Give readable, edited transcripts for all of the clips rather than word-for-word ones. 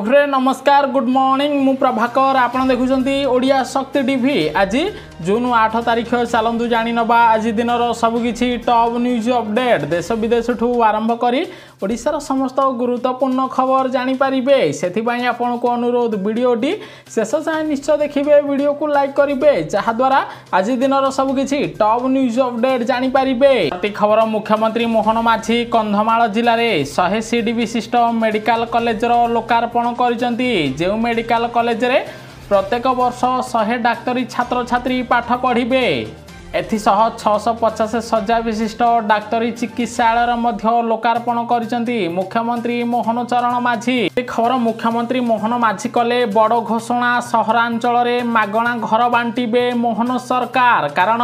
शुभ्रे नमस्कार good morning मु प्रभाकर आपण देखुछंती ओडिया शक्ति टीवी। आज जून 8 तारिख चलतु जानी नबा आज दिन सबकि टॉप न्यूज अपडेट देश विदेश ठू आरंभ करी ओडिशार समस्त गुरुत्वपूर्ण खबर जानीपारे से आपण को अनुरोध वीडियोटी शेष जाए निश्चय देखिए वीडियो को लाइक करेंगे जहाद्वारा आज दिन सबकि टॉप न्यूज अपडेट जानीपारे। खबर मुख्यमंत्री मोहन माझी कंधमाल जिले में 100 सीट विशिष्ट मेडिकल कॉलेजर लोकार्पण कर मेडिकल कॉलेज रे प्रत्येक वर्ष 100 डाक्तरी छात्र छात्री पाठ पढ़े एथिसह 650 शज्या विशिष्ट डाक्तरी चिकित्सालय लोकार्पण कर मुख्यमंत्री मोहन चरण माझी। खबर मुख्यमंत्री मोहन माझी कले बड़ घोषणा सहरांचल रे मागणा घर बांटिबे मोहन सरकार कारण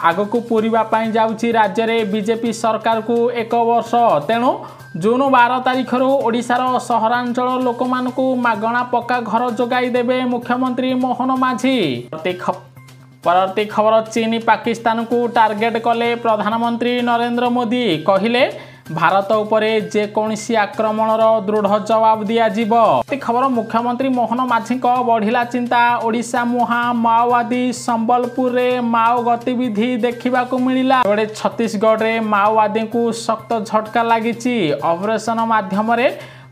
आगकू पूरीबा पई जाउची राज्य रे बीजेपी सरकार को 1 वर्ष तेणु जून 12 तारिख ओडिशार सहरांचल लोक मानकू मागणा पक्का घर जोगाई देबे मुख्यमंत्री मोहन माझी। परवर्ती खबर चीन पाकिस्तान को टार्गेट कले प्रधानमंत्री नरेंद्र मोदी कहिले भारत उपरे जेकोसी आक्रमणर दृढ़ जवाब दियाजिब। खबर मुख्यमंत्री मोहन माझी बढ़िला चिंता ओडिशा मुहा माओवादी संबलपुर रे माओ गतिविधि देखा मिला बड़े छत्तीसगढ़ रे माओवादी को सख्त झटका लगी ऑपरेशन माध्यम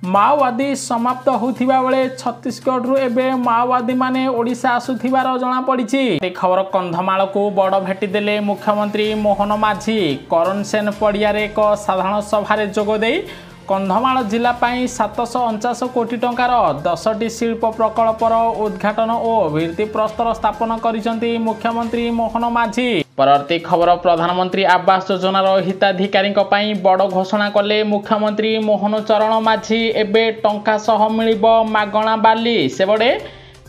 माओवादी समाप्त होथिबा बेले छत्तीसगढ़ रु एबे माओवादी माने ओडिशा आसुथिबार जणा पड़िछि। खबर कंधमाल को बड़ भेटी देले मुख्यमंत्री मोहन माझी करणसेन पड़िया रे एक साधारण सभा जोग देई कंधमाल जिला पाई 749 कोटी टंकार 10टी शिल्प प्रकल्पर उद्घाटन और भित्ति प्रस्तर स्थापन करिसंती मुख्यमंत्री मोहन माझी। परवर्ती खबर प्रधानमंत्री आवास योजनार हिताधिकारी बड़ घोषणा कले मुख्यमंत्री मोहन चरण माझी एबे टंका सह मिलिबो मागणा बाली सेबडे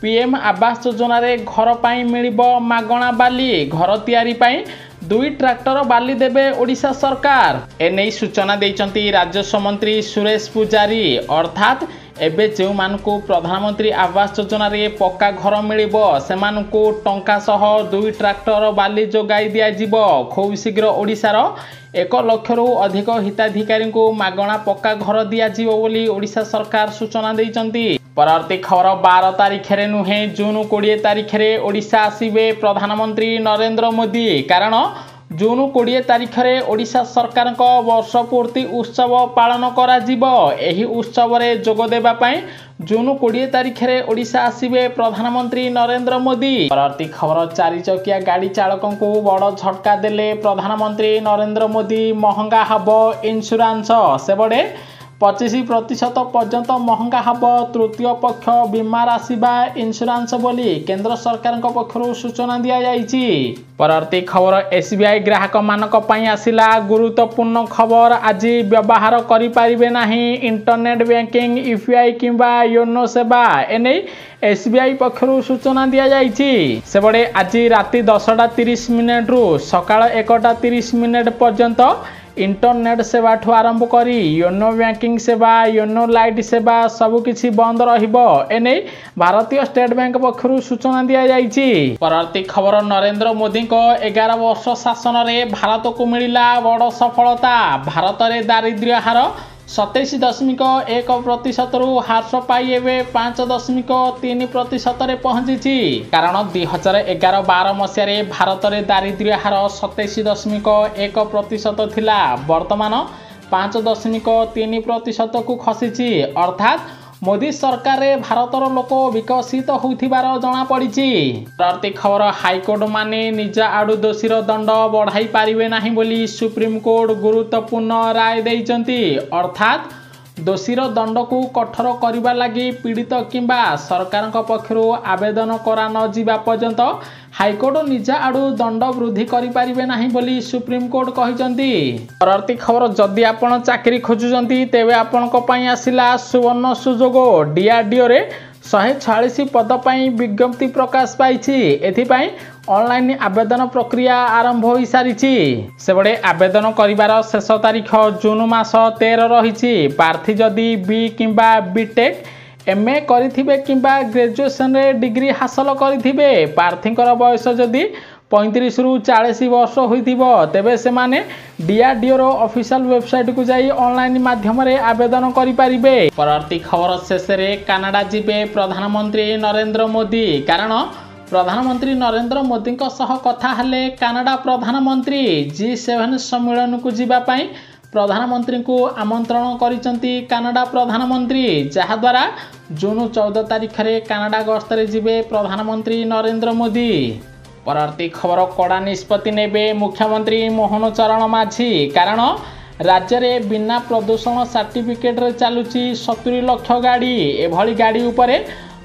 पीएम आवास योजना रे घर पाई मिलिबो मागणा बाली घर तैयारी पाई 2 ट्रैक्टर बाली देबे ओडिशा सरकार एने सूचना देइचंती राजस्व मंत्री सुरेश पुजारी अर्थात एबे जो मानकू प्रधानमंत्री आवास योजना रे पक्का घर मिलिबो सेमानकू टंका सह 2 ट्रैक्टर बाली जोगाई दिया जिवो खूब शीघ्र ओडिशार 1 लाख रु अधिक हिताधिकारी को मागणा पक्का घर दिया जिवो बोली ओडिशा सरकार सूचना देइचंती। परवर्ती खबर 12 तारिख रे नुहे जून 20 तारिख रे ओडिशा आसीबे प्रधानमंत्री नरेंद्र मोदी कारण जून 20 तारिख रे ओडिशा सरकार वर्ष पूर्ति उत्सव पालन करा जिवो एही उत्सव रे जोग देबा पई जून 20 तारिख रे ओडिशा आसीबे प्रधानमंत्री नरेंद्र मोदी। परवर्ती खबर 4 चकिया गाड़ी चालकों को बड़ झटका देले प्रधानमंत्री नरेंद्र मोदी महंगा हबो इंश्योरेंस सेबडे 25% पर्यंत महंगा हब तृतीय पक्ष बीमा राशि इंश्योरेंस बोली केंद्र सरकार पक्षर सूचना दि जाइछि। परवर्ती खबर एसबीआई ग्राहक मानक पई आसिला गुरुत्वपूर्ण खबर आज व्यवहार करि परिबे नाही इंटरनेट बैंकिंग यूपीआई किंबा योनो सेवा एने एसबीआई पक्षर सूचना दि जाइछि। सेबडे आज राति 10:30 रु सकाळ 1:30 पर्यंत इंटरनेट सेवा ठू आरंभ करी योनो बैंकिंग सेवा योनो लाइट सेवा सबकिछि बंद रहिबो एने भारतीय स्टेट बैंक पक्षर सूचना दि जाइछि। परवर्ती खबर नरेंद्र मोदी को 11 वर्ष शासन रे भारत को मिलिला बड़ सफलता भारत रे दारिद्र्य हार 27.1% रु ह्रास पाई एवं 5.3% पहुंची कारण 2011-12 मसीह भारत में दारिद्र्य हार 27.1% थिला वर्तमान 5.3% को खसी अर्थात मोदी सरकार रे भारतर लोक विकसित होथिबार जणा पड़िछि। परवर्ती खबर हाईकोर्ट माने निज आडू दोषीर दंड बढ़ाई पारिबे नाही बोली सुप्रीम कोर्ट गुरुत्वपूर्ण राय देइचंती अर्थात दोषीर दंड को कठोर करबा लगी पीड़ित किंबा सरकार पक्षर आवेदन करा न जिबा पर्यंत हाईकोर्ट निज आडू दंड वृद्धि करि पारिबे नाही बोली सुप्रीम कोर्ट कहिचंती। परवर्ती खबर जदि आपण चाकरी खोजुचंती तेबे आपणक पई आसिला सुवर्ण सुजोग डीआरडीओ रे 146 पद पई विज्ञप्ति प्रकाश पाइछि एथिपई ऑनलाइन आवेदन प्रक्रिया आरंभ हो सारी सेबड़े आवेदन करिवार शेष तारीख जून मास 13 रही प्रार्थी जदि बी किंबा बीटेक एमए करिथिबे किंबा ग्रेजुएशन रे डिग्री हासिल करिथिबे प्रार्थीकर बयस जदि 35 ରୁ 40 वर्ष होइथिबो तेबे से माने डीआरडीओ रो ऑफिशियल वेबसाइट को जाई ऑनलाइन माध्यम रे आवेदन करि परिबे। परवर्ती खबर शेष रे कनाडा जिबे प्रधानमंत्री नरेंद्र मोदी कारण प्रधानमंत्री नरेंद्र मोदी सह कथा हले कनाडा प्रधानमंत्री G7 सम्मेलन को जीवा पाई प्रधानमंत्री को आमंत्रण करिसंती कनाडा प्रधानमंत्री जहाद्वारा जून 14 तारिख रे कनाडा गस्त रे जिबे प्रधानमंत्री नरेंद्र मोदी। परवर्ती खबर कड़ा निष्पत्ति नेबे मुख्यमंत्री मोहन चरण माझी कारण राज्य रे बिना प्रदूषण सर्टिफिकेट रे चलुची 70 लाख गाड़ी एभली गाड़ी उपरे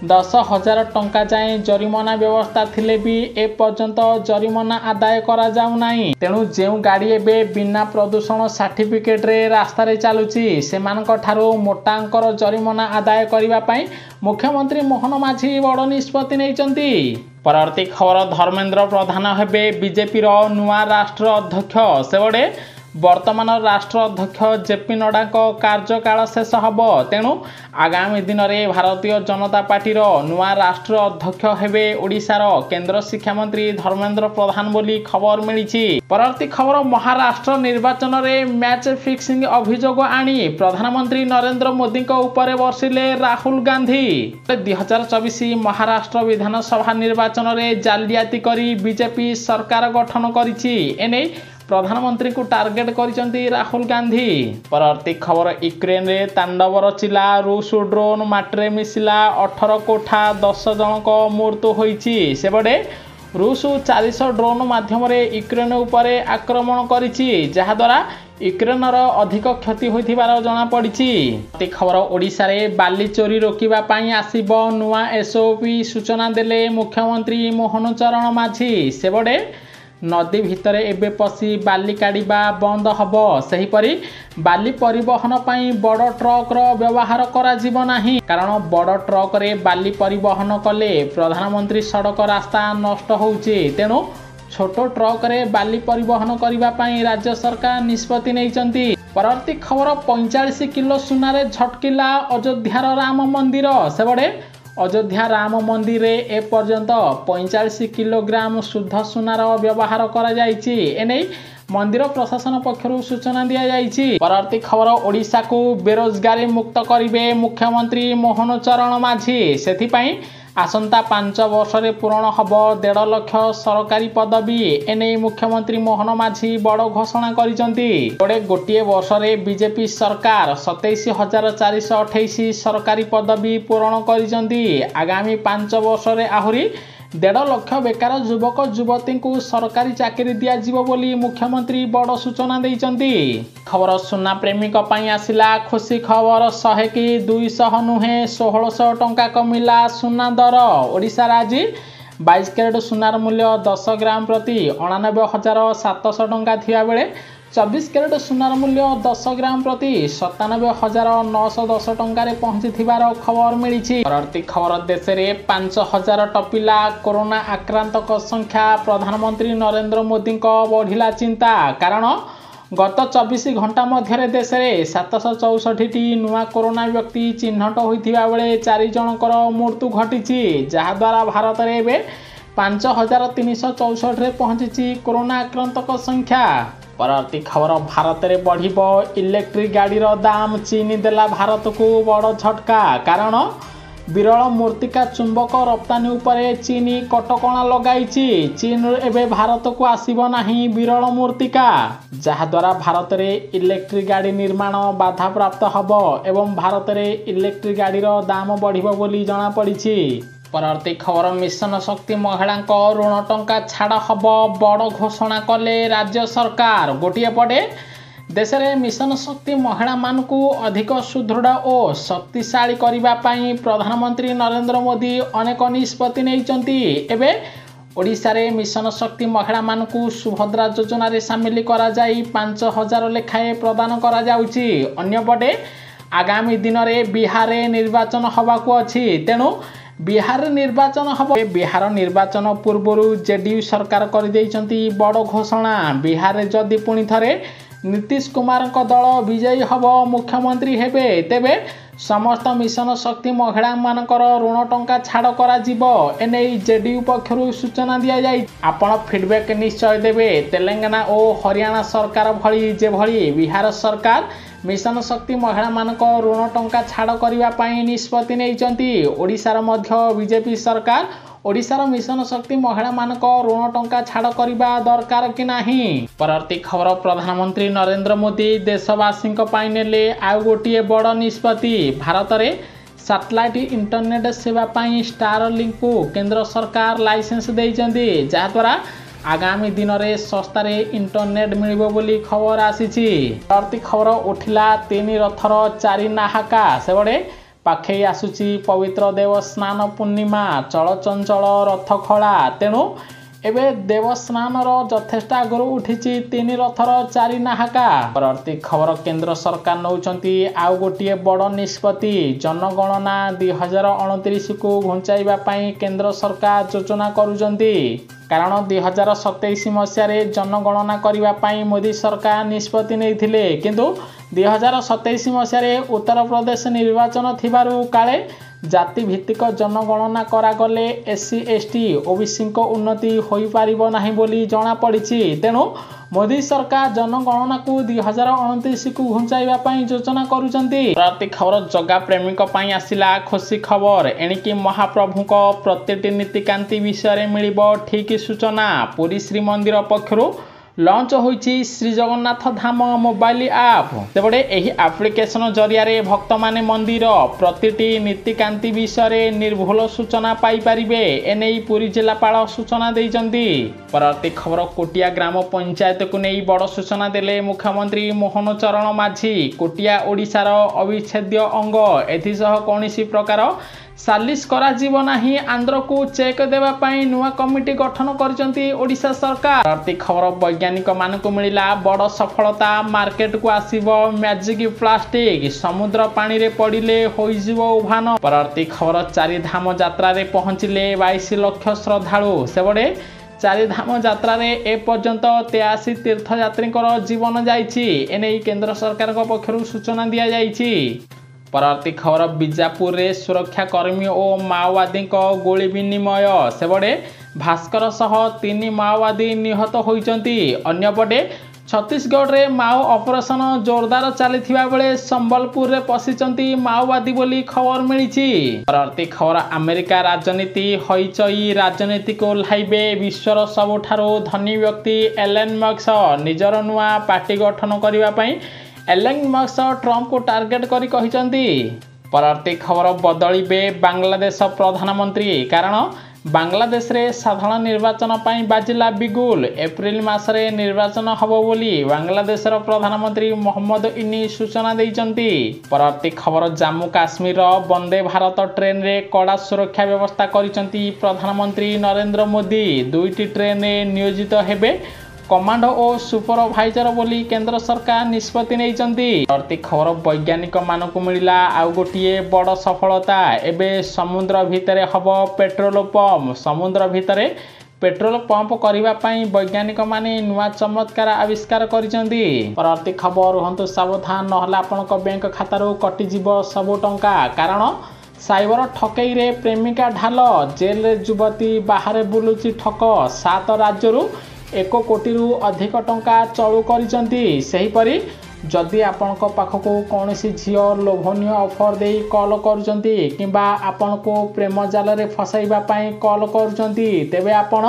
10,000 टंका जाए जरिमाना व्यवस्था थिले भी ए पर्यंत जरिमाना आदाय करा जाउ नाही। तेणु जेउ गाड़ी एबे बिना प्रदूषण सर्टिफिकेट रे रास्ता रे चलुची सेमानक ठारो मोटा अंकर जरिमाना आदाय करिवा पई मुख्यमंत्री मोहन माझी बड़ निष्पत्ति नैचंती। परवर्ती खबर धर्मेंद्र प्रधान हेबे बीजेपी रो नुआ राष्ट्र अध्यक्ष सेबडे वर्तमान राष्ट्र अध्यक्ष जेपी नड्डा कार्यकाल शेष हब तेणु आगामी दिन में भारतीय जनता पार्टी नुआ राष्ट्र अध्यक्ष हेबे ओडिशार केंद्र शिक्षा मंत्री धर्मेंद्र प्रधान बोली खबर मिली। परवर्ती खबर महाराष्ट्र निर्वाचन में मैच फिक्सिंग अभियोग आनी प्रधानमंत्री नरेंद्र मोदी उपरे वर्षिले राहुल गांधी। 2024 महाराष्ट्र विधानसभा निर्वाचन में जालियाती करी बीजेपी सरकार गठन करिछि एने प्रधानमंत्री को टार्गेट करिसंती राहुल गांधी। परवर्ती खबर यूक्रेन रे तांडव रचिला रूस ड्रोन माटे मिसिला 18 कोठा 10 जनक मृत्यु होईछि सेबडे रूस 400 ड्रोन माध्यम रे यूक्रेन उपरे आक्रमण करिछि जहाद्वारा यूक्रेनर अधिक क्षति होइथिबार जणा पड़िछि। खबर ओडिशा रे बाली चोरी रोकिबा पई आसीबो नुआ एसओपी सूचना देले मुख्यमंत्री मोहन चरण माझी सेबडे नदी भितरे एबे पसी बाली काढ़ा बंद हबो सेहीपरि बाली परिवहन पई बड़ ट्रक रो व्यवहार करा जीव नाही कारण बड़ ट्रक रे बाली परिवहन कले प्रधानमंत्री सड़क रास्ता नष्ट होउची तेणु छोट ट्रक रे बाली परिवहन करिबा पई राज्य सरकार निष्पत्ति नैचंती। परवर्ती खबर 45 किलो सुना रे झटकिला अयोध्यार राम मंदिर सेबडे अयोध्या राम मंदिर रे ए पर्यंत 45 किलोग्राम शुद्ध सुनार व्यवहार करा जायछि एने मंदिर प्रशासन पक्षरु सूचना दिया जायछि। परवर्ती खबर ओडिशा को बेरोजगारी मुक्त करिवे मुख्यमंत्री मोहन चरण माझी सेथि पई आसंता 5 वर्ष रे पूर्ण हब 1.5 लाख सरकारी पदवी एने मुख्यमंत्री मोहन माझी बड़ घोषणा करिसंती। गोटे वर्ष रे बीजेपी सरकार 27,428 सरकारी पदवी पूर्ण करिसंती आगामी 5 वर्ष रे आहुरी 1.5 लाख बेकार युवक युवती को सरकारी चाकरी दिया जीवो बोली मुख्यमंत्री बड़ सूचना देइचंती। खबर सुना प्रेमिक पई आसिला खुशी खबर 100 की 200 नुहे 1600 टंका कमिला सुना दर। ओडिशा राज्य 22 कैरेट सुनार मूल्य 10 ग्राम प्रति 89,700 टंका थिया बेले 24 कैरेट सुनार मूल्य 10 ग्राम प्रति 97,910 टंकार पहुंची खबर मिली। परवर्ती खबर देश में 5,000 टपिला कोरोना आक्रांत संख्या प्रधानमंत्री नरेंद्र मोदी बढ़िला चिंता कारण गत 24 घंटा मध्य देश में 764 नुआ कोरोना व्यक्ति चिन्हट होता बेले 4 जनकर मृत्यु घटी जहाद्वारा भारत में एवं 5,364 पहुंची कोरोना आक्रांत संख्या। परवर्ती खबर भारत में बढ़िबो इलेक्ट्रिक गाड़ी दाम चीन देला भारत को बड़ झटका कारण विरल मूर्तिका चुंबक रप्तानी उपरे चीनी कटकणा लगाइछि चीन एबे भारत को आसीबो नाही विरल मूर्तिका जहाद्वारा भारत में इलेक्ट्रिक गाड़ी निर्माण बाधा प्राप्त हबो एवं भारत में इलेक्ट्रिक गाड़ी दाम बढ़िबो बोली जणा पड़िछि। परवर्ती खबर मिशन शक्ति महिला ऋण टंका छाड़ हब बड़ घोषणा कले राज्य सरकार। गोटे पटे देश में मिशन शक्ति महिला मानकु अधिक सुदृढ़ और शक्तिशाली करने प्रधानमंत्री नरेंद्र मोदी अनेक निष्पत्ति नैचंती। एबे ओडिशा रे मिशन शक्ति महिला मानकु सुभद्रा योजना रे सामिल करा जाई 5,000 लेखाए प्रदान करा जाउची। अन्यपटे आगामी दिन में बिहार निर्वाचन हवाकू अछि तेणु बिहार निर्वाचन हम बिहार निर्वाचन पूर्व जेडीयू सरकार कर देइचंती बड़ घोषणा। बिहार जदि पुणी थरे नीतीश कुमार दल विजयी हब मुख्यमंत्री हेबे तेबे समस्त मिशन शक्ति महिला मानकर ऋण टंका छाड़ करा एने जेडीयू पक्षरु सूचना दि जाए। आपण फीडबैक निश्चय देवे। तेलंगाना और हरियाणा सरकार भली जेभली बिहार सरकार मिशन शक्ति महिला मानक ऋण टंका छाड़ करने निष्पत्ति नेइचंती। ओडिशार मध्य बीजेपी सरकार ओडिशार मिशन शक्ति महिला मानक ऋण टंका छाड़ करने दरकार कि नहीं। परवर्ती खबर प्रधानमंत्री नरेंद्र मोदी देशवासी नेले आउ गोटे बड़ निष्पत्ति। भारत में सैटेलाइट इंटरनेट सेवा पाई स्टारलिंक को केंद्र सरकार लाइसेंस देइचंती, जहाद्वारा आगामी दिन में सस्तार इंटरनेट मिलिबो बोली खबर आसीची। परवर्ती खबर उठिला 3 रथर 4 नाहाका। सेबड़े पाखे आसुची पवित्र देवस्नान पूर्णिमा, चलचंचल रथ खड़ा। तेणु एबे देवस्नानर यथेष्ट आगु उठी 3 रथर 4 नाहाका। परवर्ती खबर केंद्र सरकार नौचंती आउ गोटे बड़ निष्पत्ति। जनगणना 2029 को घुंचाइबा पई केंद्र सरकार योजना करुचंती। कारण 2027 मसीह जनगणना करने मोदी सरकार निष्पत्ति नहीं, किंतु 2027 मसीह उत्तर प्रदेश निर्वाचन थिबारु काले जाति भित्तिक जनगणना करागले एससी एसटी ओबीसी को उन्नति होई पारिबो नाही बोली जना पड़िछि। तेणु मोदी सरकार जनगणना को 2029 को घुंचाइबा पई योजना करुचंती। प्रति खबर जगा प्रेमी पई आसिला खुशी खबर। एणिकी महाप्रभु को प्रतिटी नीतिकांति विषय मिलिबो ठीक सूचना। पुरी श्रीमंदिर पक्षरु लॉन्च होइछि श्री जगन्नाथ धाम मोबाइल ऐप। सेबडे एही एप्लिकेशन जरिया रे भक्त माने मंदिर प्रतिटी नीतिकांति विषय निर्भुल सूचना पाई परिबे। एने पुरी जिलापाल सूचना देइचंती। परवर्ती खबर कोटिया ग्राम पंचायत को नहीं बड़ सूचना देले मुख्यमंत्री मोहन चरण माझी। कोटिया ओडिशार अविच्छेद्य अंग। एथिसह कौनसी प्रकार सालिस करा जीव नाही। आंध्र को चेक देवा पाई नुआ कमिटी गठन करचंती ओडिशा सरकार। परवर्ती खबर वैज्ञानिक मानक मिलिला बड़ सफलता। मार्केट को आसीबो मैजिक प्लास्टिक। समुद्र पानी रे पड़िले होइजिबो उभान। परवर्ती खबर 4 धाम यात्रा रे पहुंचिले 22 लाख श्रद्धालु। सेबडे 4 धाम यात्रा रे ए पर्यंत 83 तीर्थयात्री जीवन जाइछि। एने केंद्र सरकार पक्षरु सूचना दिया जाइछि। परवर्ती खबर बीजापुर रे सुरक्षाकर्मी और माओवादी गोली विनिमय। सेबड़े भास्कर सह 3 माओवादी निहत होइचंती। अन्यपटे छत्तीसगढ़ रे माओ ऑपरेशन जोरदार चली बेले संबलपुर रे पशिचंती माओवादी बोली खबर मिली। परवर्ती खबर अमेरिका राजनीति हईचई राजनीति को लाइबे विश्वर सबुठारो धनी व्यक्ति एलन मस्क निजर नुआ पार्टी गठन करने एलन मस्क ट्रम्प को टार्गेट करी कहिचंती। परवर्ती खबर बदलिबे बांग्लादेश प्रधानमंत्री। कारण बांग्लादेश रे साधारण निर्वाचन पाई बाजिला बिगुल। एप्रिल मासरे निर्वाचन हबो बोली बांग्लादेशर प्रधानमंत्री मोहम्मद इनी सूचना देइचंती। परवर्ती खबर जम्मू काश्मीर वंदे भारत ट्रेन रे कड़ा सुरक्षा व्यवस्था करिचंती प्रधानमंत्री नरेंद्र मोदी। 2टी ट्रेन रे नियोजित हेबे कमांडो और सुपरवाइजर बोली केंद्र सरकार निष्पत्ति नेइचंती। परवर्ती खबर वैज्ञानिक मानक मिलिला आउ गोटे बड़ सफलता। एबे समुद्र भितरे हब पेट्रोल पंप। समुद्र भितरे पेट्रोल पंप करने पाई वैज्ञानिक माने नुआ चमत्कार आविष्कार करिसेंती। परवर्ती खबर रुहंतु सावधान नहला आपनक बैंक खातारू कटिजिबो सबु टंका। कारण साइबर ठकई रे प्रेमिका ढाल जेल रे युवती बाहर बुलुची ठक। 7 राज्यरू 1 कोटी अधिक टंका चलू करिसेंती। सेहीपरि जदि आपनक पाखको कौनसी झियो लोभनीय ऑफर दे कॉल करुचंती किंबा आपनको प्रेम जाल रे फसाइबा पाई कॉल करुचंती तेबे आपण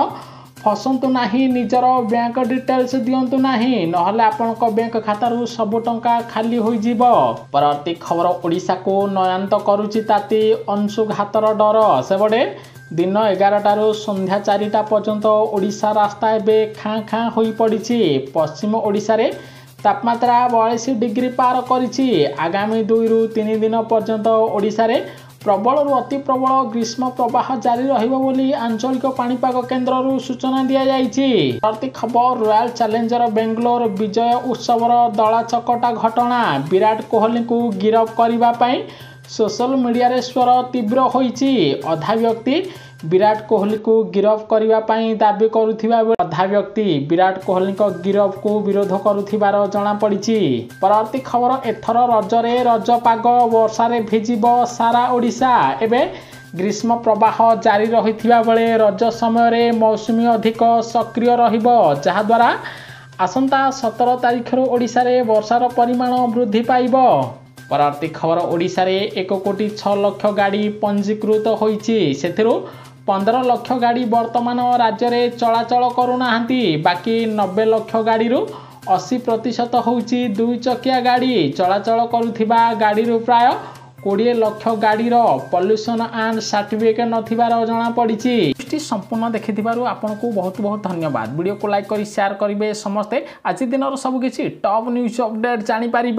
फसंतु नाही। निजर बैंक डिटेल्स दियंतु नाही, नहले आपनक बैंक खातारू सब टंका खाली होई जिवो। परवर्ती खबर ओडिशा को नयांत करुची ताती अंशुघातर डर। सेबडे दिन 11टारू संध्या 4टा पर्यंत ओडिशा रास्ता एबे खाँ खाँ होई पड़िछि। पश्चिम ओडिशा रे तापमात्रा 42 डिग्री पार करिछि। आगामी 2 ରୁ 3 दिन पर्यंत ओडिशा रे प्रबल अति प्रबल ग्रीष्म प्रवाह जारी रहिबो बोली आंचलिक पाणीपाग केन्द्र सूचना दिया जाइछि। परवर्ती खबर रॉयल चैलेंजर बेंगलोर विजय उत्सवर दला चकटा घटना। विराट कोहली को गिरफ करने सोशल मीडिया रे स्वर तीव्र होईची अधा व्यक्ति विराट कोहली को गिरफ करने दाबी करुथिबा बेले अधा व्यक्ति विराट कोहली को गिरफ को विरोध करुथिबार जणा पड़िछि। परवर्ती खबर एथर रजरे रजपाग वर्षा रे भिजिब सारा ओडिशा। एबे ग्रीष्म प्रवाह जारी रहिथिबा बेले रज समय रे मौसुमी अधिक सक्रिय रहिबो, जहा द्वारा आसंता 17 तारिख रु ओडिशा रे वर्षार परिमाण वृद्धि पाइबो। परवर्ती खबर ओडिशा रे 1,06 लाख गाड़ी पंजीकृत होईची, सेथिरु 15 लाख गाड़ी वर्तमान राज्य रे चलाचल करूनाहांती। बाकी 90 लाख गाड़ी रु 80% होउची दुई चकिया गाड़ी। चलाचल करुथिबा गाड़ी रु प्राय 20 लाख गाड़ी पॉल्यूशन एंड सर्टिफिकेट नथिबार जणा पड़िछि। संपूर्ण देखिथिबारु आपनको बहुत बहुत धन्यवाद। वीडियो को लाइक करी शेयर करिवे समस्ते। आज दिन सब किछि टॉप न्यूज अपडेट जानि पारिबे।